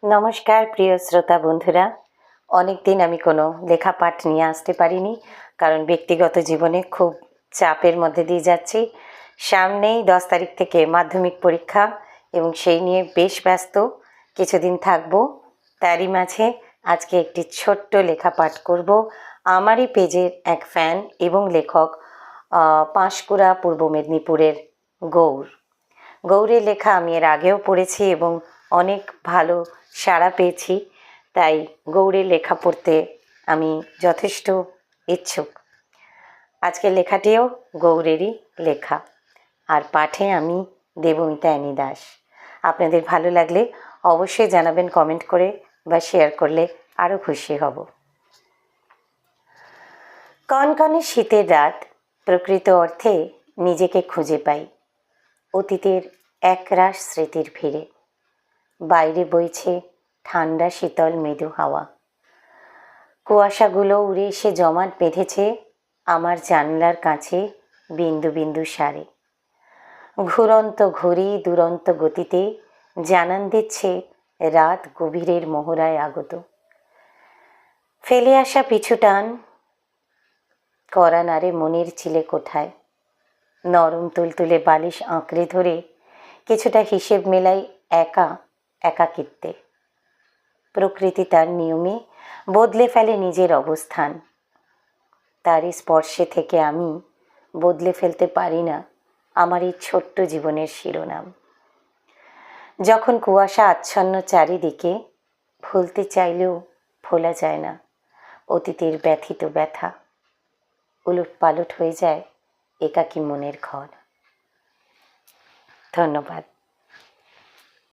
নমস্কার প্রিয় শ্রোতা বন্ধুরা। অনেক দিন আমি কোনো লেখাপাঠ নিয়ে আসতে পারিনি, কারণ ব্যক্তিগত জীবনে খুব চাপের মধ্যে দিয়ে যাচ্ছি। সামনেই 10 তারিখ থেকে মাধ্যমিক পরীক্ষা এবং সেই নিয়ে বেশ ব্যস্ত কিছুদিন থাকবো। তারই মাঝে আজকে একটি ছোট্ট লেখাপাঠ করব। আমারই পেজের এক ফ্যান এবং লেখক পাঁশকুড়া পূর্ব মেদিনীপুরের গৌরের লেখা আমি এর আগেও পড়েছি এবং অনেক ভালো সাড়া পেয়েছি, তাই গৌরের লেখা পড়তে আমি যথেষ্ট ইচ্ছুক। আজকের লেখাটিও গৌরেরই লেখা, আর পাঠে আমি দেবমিতা অ্যানি দাস। আপনাদের ভালো লাগলে অবশ্যই জানাবেন কমেন্ট করে, বা শেয়ার করলে আরও খুশি হব। কনকনে শীতের রাত, প্রকৃত অর্থে নিজেকে খুঁজে পাই অতীতের একরাশ স্মৃতির ভিড়ে। বাইরে বইছে ঠান্ডা শীতল মৃদু হাওয়া, কুয়াশাগুলো উড়ে এসে জমাট বেঁধেছে আমার জানলার কাছে বিন্দু বিন্দু সারে। ঘুরন্ত ঘড়ি দুরন্ত গতিতে জানান দিচ্ছে রাত গভীরের মোহরায় আগত। ফেলে আসা পিছু টান করা নারে মনের চিলে কোঠায়। নরম তুলতুলে বালিশ আঁকড়ে ধরে কিছুটা হিসেব মেলাই একাকিত্বে। প্রকৃতি তার নিয়মে বদলে ফেলে নিজের অবস্থান। তারই স্পর্শে থেকে আমি বদলে ফেলতে পারি না আমার এই ছোট্ট জীবনের শিরোনাম। যখন কুয়াশা আচ্ছন্ন চারিদিকে, ভুলতে চাইলেও ভোলা যায় না অতীতের ব্যথিত ব্যথা। উলটপালট হয়ে যায় একাকী মনের ঘর। ধন্যবাদ।